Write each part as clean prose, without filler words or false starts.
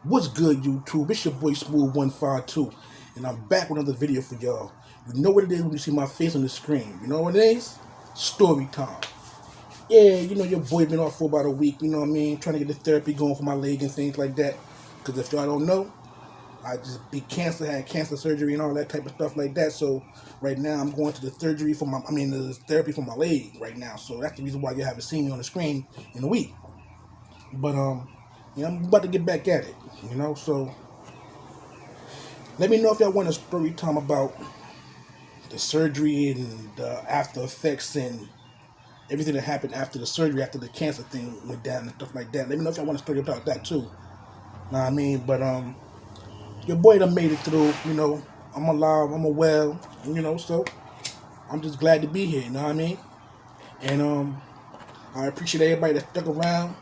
What's good, YouTube? It's your boy Smooth152, and I'm back with another video for y'all. You know what it is when you see my face on the screen. You know what it is? Story time. Yeah, you know your boy been off for about a week, you know what I mean? Trying to get the therapy going for my leg and things like that. Because if y'all don't know, I just had cancer surgery and all that type of stuff like that. So right now I'm going to the surgery for the therapy for my leg right now. So that's the reason why you haven't seen me on the screen in a week. But I'm about to get back at it, so let me know if y'all want a story time about the surgery and the after effects and everything that happened after the surgery, after the cancer thing went down and stuff like that. Let me know if y'all want a story about that too. Know what I mean? But your boy done made it through, I'm alive, I'm well, so I'm just glad to be here, you know what I mean? And I appreciate everybody that stuck around,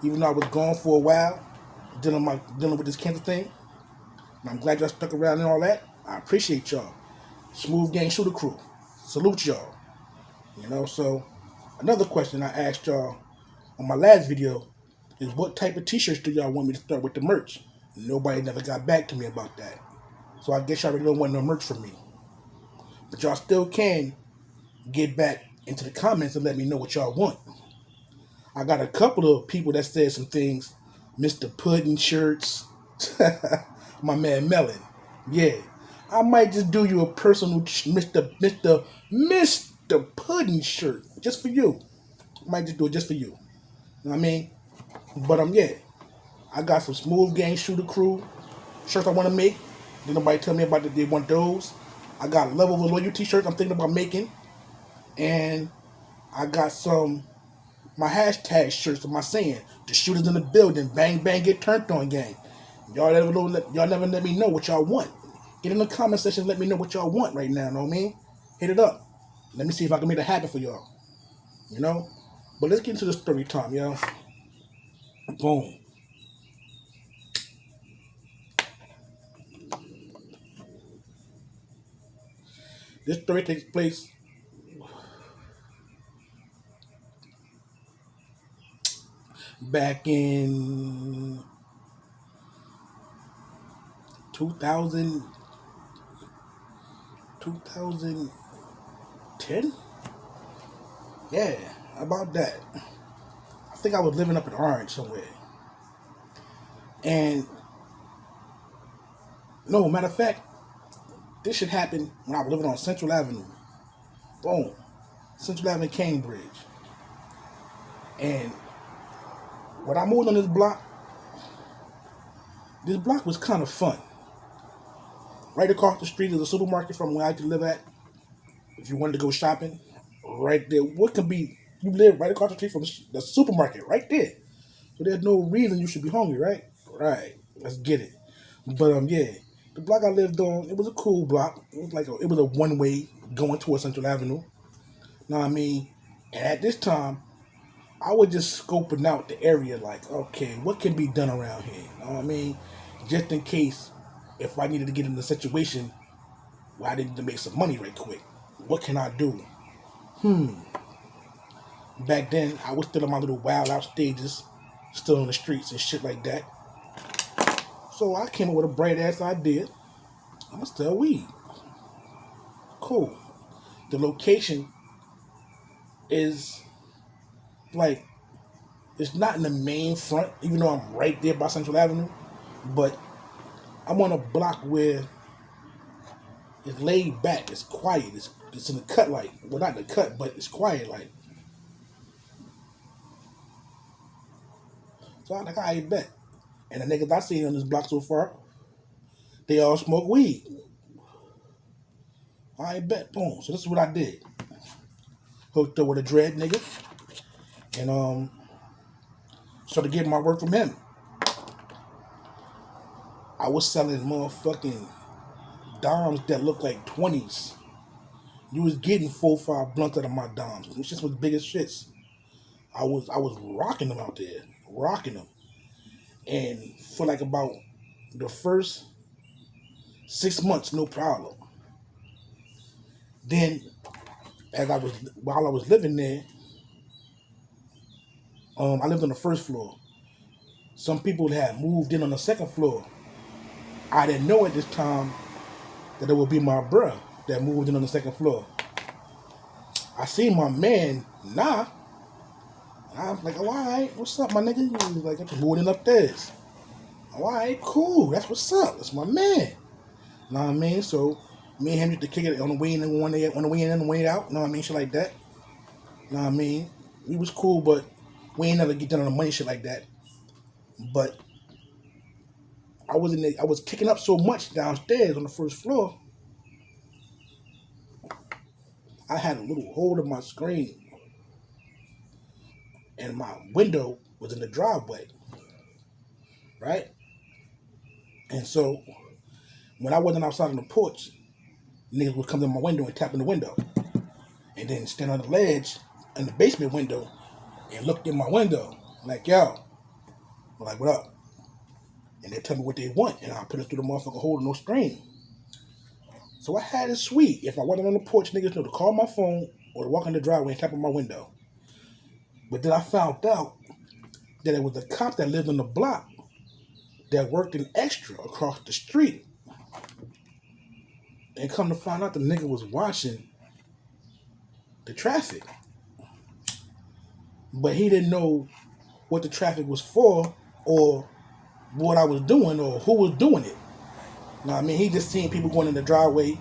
even though I was gone for a while, dealing with this cancer thing. And I'm glad y'all stuck around and all that. I appreciate y'all. Smooth Gang Shooter Crew. Salute y'all. So another question I asked y'all on my last video is what type of t-shirts do y'all want me to start with the merch? Nobody never got back to me about that. So I guess y'all really don't want no merch from me. But y'all still can get back into the comments and let me know what y'all want. I got a couple of people that said some things. Mr. Pudding shirts. My man Melon. Yeah. I might just do you a personal Mr. Pudding shirt. Just for you. I might just do it just for you. You know what I mean? But yeah. I got some Smooth Gang Shooter Crew shirts I want to make. Did nobody tell me about that they want those. I got Level of Loyalty shirts I'm thinking about making. And I got my hashtag shirts of my saying, the shooters in the building, bang bang get turned on gang. Y'all never let me know what y'all want. Get in the comment section, let me know what y'all want right now, know what I mean? Hit it up. Let me see if I can make it happen for y'all. But let's get into the story time, y'all. Boom. This story takes place back in 2000, 2010? Yeah, about that. I think I was living up in Orange somewhere. And, no, matter of fact, this should happen when I was living on Central Avenue. Boom. Central Avenue, Cambridge. And when I moved on this block was kind of fun. Right across the street is a supermarket from where I could live at. If you wanted to go shopping, right there. You live right across the street from the supermarket, right there. So there's no reason you should be hungry, right? Right. Let's get it. But yeah, the block I lived on, it was a cool block. It was a one way going towards Central Avenue. Know what I mean? And at this time, I was just scoping out the area like, okay, what can be done around here? You know what I mean? Just in case if I needed to get in a situation where I needed to make some money right quick. What can I do? Back then, I was still in my little wild out stages, still on the streets and shit like that. So I came up with a bright ass idea. I'm gonna sell weed. Cool. The location is like, it's not in the main front, even though I'm right there by Central Avenue, but I'm on a block where it's laid back, it's quiet, it's in the cut like, well not in the cut, but it's quiet like. So I'm like, I bet. And the niggas I seen on this block so far, they all smoke weed. I bet. Boom. So this is what I did. Hooked up with a dread nigga. And started getting my work from him. I was selling motherfucking dimes that looked like 20s. You was getting 4-5 blunts out of my dimes. Them shits was big as shits. I was rocking them out there. Rocking them. And for like about the first 6 months, no problem. Then while I was living there, I lived on the first floor. some people had moved in on the second floor. I didn't know at this time that it would be my bruh that moved in on the second floor. I seen my man, nah. I'm like, oh, all right, what's up, my nigga? He was like, I'm moving upstairs. All right, cool, that's what's up. That's my man. Know what I mean? So me and him used to kick it on the way in and on the way in and the way out. Know what I mean? Shit like that. Know what I mean? We was cool, but we ain't never get down on the money shit like that. But I was kicking up so much downstairs on the first floor. I had a little hole in my screen, and my window was in the driveway, right? And so when I wasn't outside on the porch, niggas would come to my window and tap in the window, and then stand on the ledge in the basement window and look in my window like, yo, I'm like, what up? And they tell me what they want, and I put it through the motherfucker hole in no screen. So I had it sweet. If I wasn't on the porch, niggas know to call my phone or to walk in the driveway and tap on my window. But then I found out that it was the cop that lived on the block that worked in extra across the street. And come to find out, the nigga was watching the traffic. But he didn't know what the traffic was for or what I was doing or who was doing it. You know what I mean? He just seen people going in the driveway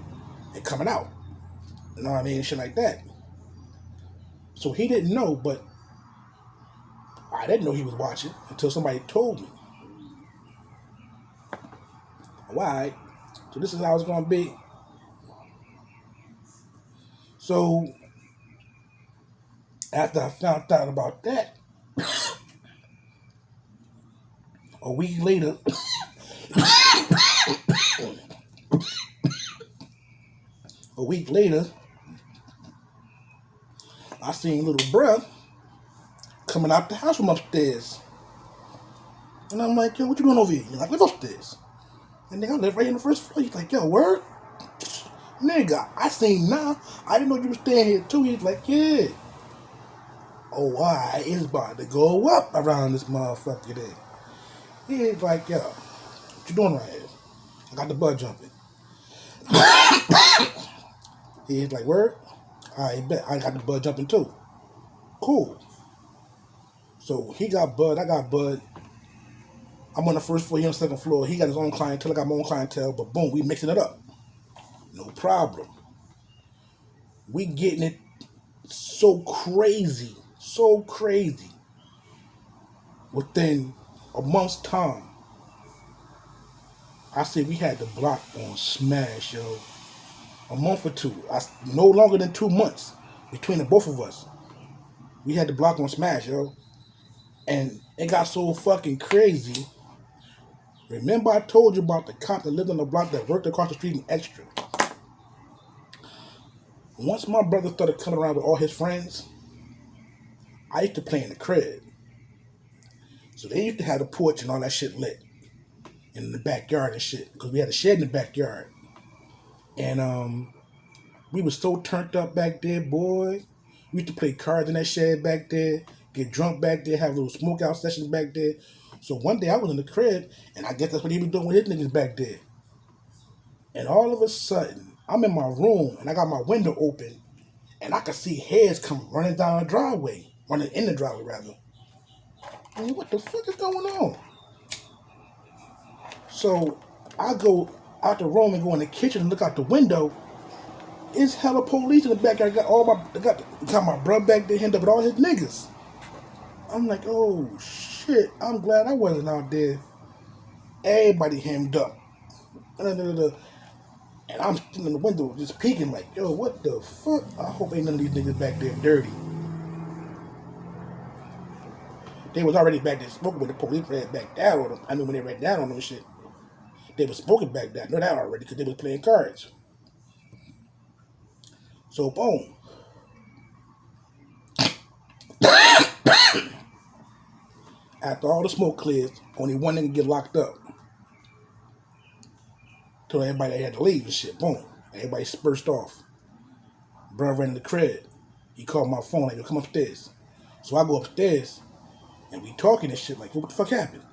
and coming out. You know what I mean? Shit like that. So he didn't know, but I didn't know he was watching until somebody told me. Alright, so this is how it's going to be. So, after I found out about that, a week later, I seen little bruh coming out the house from upstairs. And I'm like, yo, what you doing over here? He's like, live upstairs. And nigga, I live right in the first floor. He's like, yo, word? Nigga, I seen now. I didn't know you were staying here too. He's like, yeah. Oh, alright, it's about to go up around this motherfucker there. He's like, yo, what you doing right here? I got the bud jumping. He's like, word? I bet. I got the bud jumping too. Cool. So he got bud, I got bud. I'm on the first floor, he on the second floor. He got his own clientele, I got my own clientele, but boom, we mixing it up. No problem. We getting it so crazy. Within a month's time, I said we had the block on smash, yo. A month or two. No longer than 2 months between the both of us. We had the block on smash, yo. And it got so fucking crazy. Remember I told you about the cop that lived on the block that worked across the street in extra? Once my brother started coming around with all his friends, I used to play in the crib. So they used to have the porch and all that shit lit in the backyard and shit, because we had a shed in the backyard. And we was so turned up back there, boy. We used to play cards in that shed back there, get drunk back there, have little smoke out sessions back there. So one day I was in the crib, and I guess that's what he was doing with his niggas back there. And all of a sudden, I'm in my room, and I got my window open, and I could see heads come running down the driveway, running in the driveway rather. I mean, what the fuck is going on? So I go out the room and go in the kitchen and look out the window. It's hella police in the backyard. Got my brother back there, hemmed up with all his niggas. I'm like, oh shit! I'm glad I wasn't out there. Everybody hemmed up, and I'm sitting in the window just peeking like, yo, what the fuck? I hope ain't none of these niggas back there dirty. They was already back there smoking when the police ran back down on them. I mean, when they ran down on them and shit, they was smoking back there. I know that already because they was playing cards. So boom. After all the smoke clears, only one nigga get locked up. Told everybody they had to leave and shit. Boom. Everybody dispersed off. Bro ran in the crib. He called my phone like, yo, come upstairs. So I go upstairs and we talking and shit like, what the fuck happened?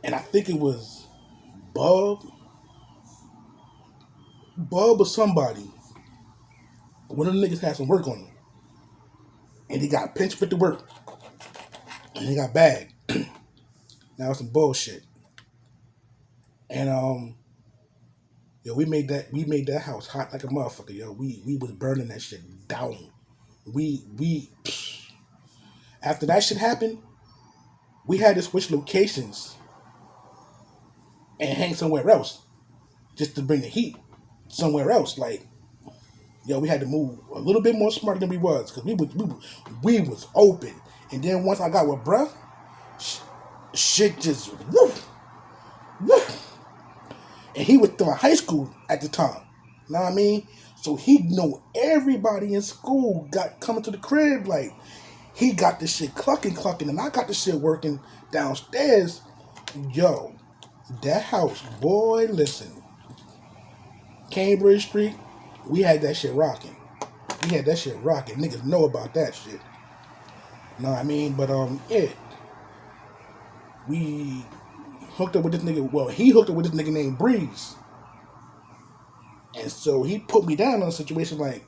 and I think it was Bub, or somebody. One of the niggas had some work on him, and he got pinched fit to work, and he got bagged. Now it's some bullshit. And yo, we made that house hot like a motherfucker, yo. We was burning that shit down. We after that shit happened, we had to switch locations and hang somewhere else just to bring the heat somewhere else. Like, yo, we had to move a little bit more smarter than we was, because we was open. And then once I got with bruh, shit just woof, woof. And he was still in high school at the time. You know what I mean? So he know everybody in school got coming to the crib. Like, he got this shit clucking, and I got this shit working downstairs. Yo, that house, boy, listen. Cambridge Street, we had that shit rocking. Niggas know about that shit. You know what I mean? But yeah. We hooked up with this nigga. Well, he hooked up with this nigga named Breeze. And so he put me down on a situation like,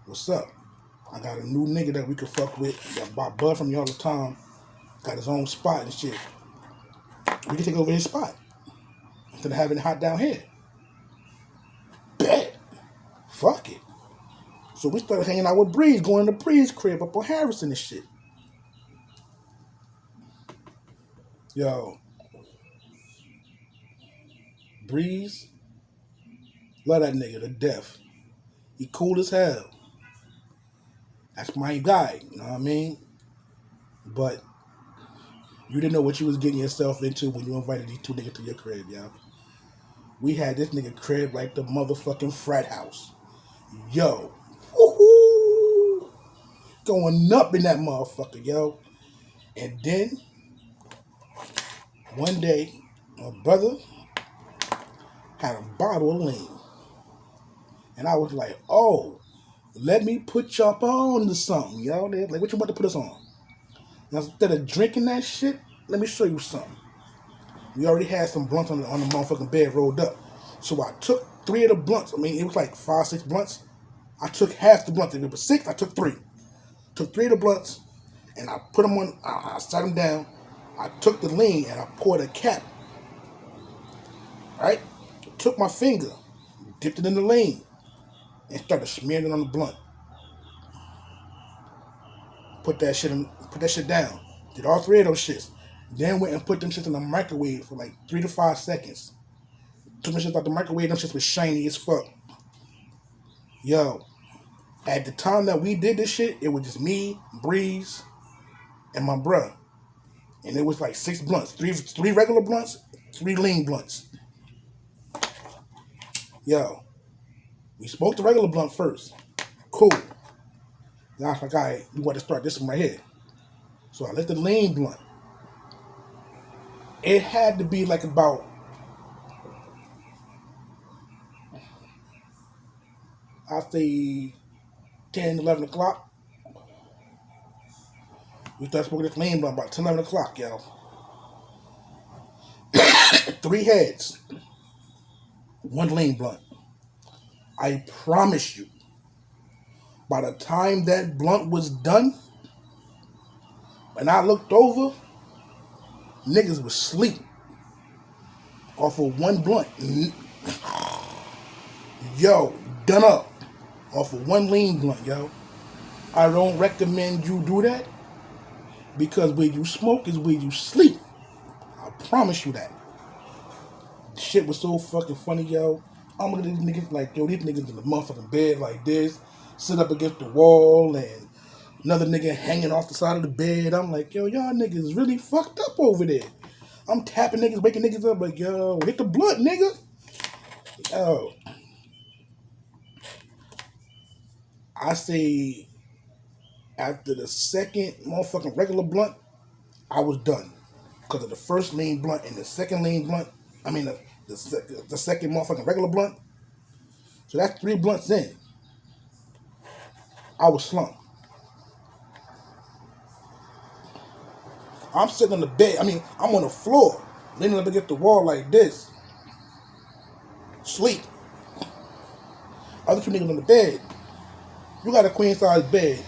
what's up? I got a new nigga that we could fuck with. Got my bud from you all the time. Got his own spot and shit. We can take over his spot instead of having it hot down here. Bet. Fuck it. So we started hanging out with Breeze, going to Breeze's crib up on Harrison and shit. Yo. Breeze. Love that nigga to death. He cool as hell. That's my guy, you know what I mean? But you didn't know what you was getting yourself into when you invited these two niggas to your crib, yo. We had this nigga crib like the motherfucking frat house. Yo. Woo-hoo. Going up in that motherfucker, yo. And then, one day, my brother had a bottle of lean. And I was like, oh, let me put y'all on to something, yo. They're like, what you about to put us on? Now, instead of drinking that shit, let me show you something. We already had some blunts on the motherfucking bed rolled up. So I took 3 of the blunts. I mean, it was like 5, 6 blunts. I took half the blunts. If it was 6, I took 3. Took 3 of the blunts, and I put them on, I sat them down. I took the lean, and I poured a cap. Right? Took my finger, dipped it in the lean, and started smearing it on the blunt. Put that shit down. Did all 3 of those shits. Then went and put them shits in the microwave for like 3 to 5 seconds. Took them shits out the microwave, them shits was shiny as fuck. Yo, at the time that we did this shit, it was just me, Breeze, and my bruh. And it was like 6 blunts. 3 regular blunts, 3 lean blunts. Yo, we smoked the regular blunt first. Cool. Now I was like, all right, we want to start this one right here. So I lit the lean blunt. It had to be like about, I'd say 10, 11 o'clock. We started smoking this lean blunt about 10, 11 o'clock, yo. 3 heads. 1 lean blunt. I promise you, by the time that blunt was done, when I looked over, niggas was asleep off of 1 blunt. Yo, done up off of 1 lean blunt, yo. I don't recommend you do that, because where you smoke is where you sleep. I promise you that. Shit was so fucking funny, yo. I'm looking at these niggas like, yo, these niggas in the motherfucking bed like this, sit up against the wall, and another nigga hanging off the side of the bed. I'm like, yo, y'all niggas really fucked up over there. I'm tapping niggas, waking niggas up like, yo, hit the blunt, nigga. Yo. I say, after the second motherfucking regular blunt, I was done. Because of the first lean blunt and the second lean blunt, I mean, the second motherfucking regular blunt. So that's 3 blunts in. I was slumped. I'm sitting on the bed. I mean, I'm on the floor. leaning up against the wall like this, sleep. Other two niggas on the bed. You got a queen size bed.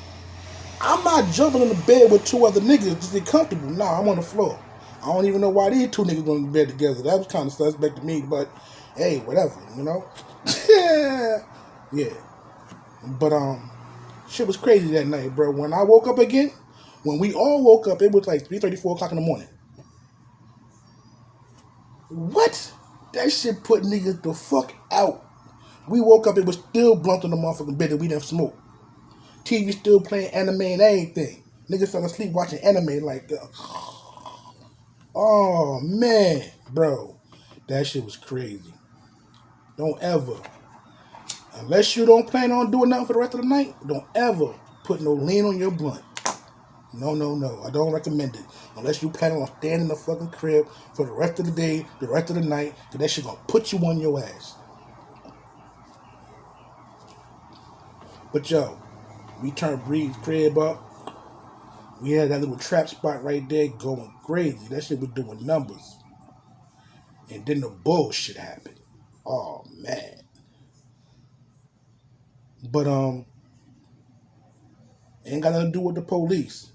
I'm not jumping in the bed with two other niggas just to get comfortable. Nah, I'm on the floor. I don't even know why these two niggas on the bed together. That was kind of suspect to me, but hey, whatever, you know? Yeah. But shit was crazy that night, bro. When I woke up again, when we all woke up, it was like 3:30, 4 o'clock in the morning. What? That shit put niggas the fuck out. We woke up, it was still blunt on the motherfucking bed that we didn't smoke. TV still playing anime and everything. Niggas fell asleep watching anime like that. Oh, man. Bro, that shit was crazy. Don't ever, unless you don't plan on doing nothing for the rest of the night, don't ever put no lean on your blunt. No, no, no. I don't recommend it. Unless you plan on staying in the fucking crib for the rest of the day, the rest of the night, because that shit gonna put you on your ass. But yo, we turned Bree's crib up. We had that little trap spot right there going crazy. That shit was doing numbers. And then the bullshit happened. Oh, man. But, ain't got nothing to do with the police.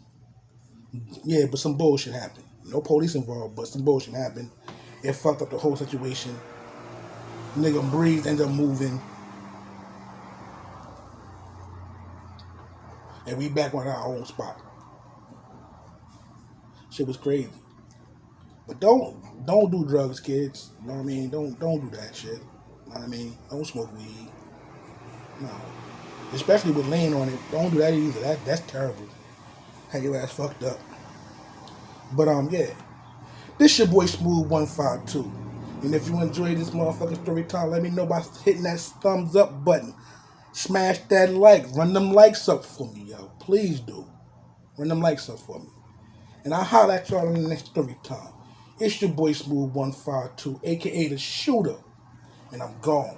Yeah, but some bullshit happened. No police involved, but some bullshit happened. It fucked up the whole situation. Nigga Breeze ended up moving. And we back on our own spot. Shit was crazy. But don't do drugs, kids. You know what I mean? Don't do that shit. You know what I mean? Don't smoke weed. No. Especially with laying on it. Don't do that either. That's terrible. Have your ass fucked up. But yeah. This your boy Smooth 152. And if you enjoy this motherfucking story time, let me know by hitting that thumbs up button. Smash that like. Run them likes up for me, yo. Please do. Run them likes up for me. And I'll holler at y'all in the next story time. It's your boy Smooth 152, aka the Shooter. And I'm gone.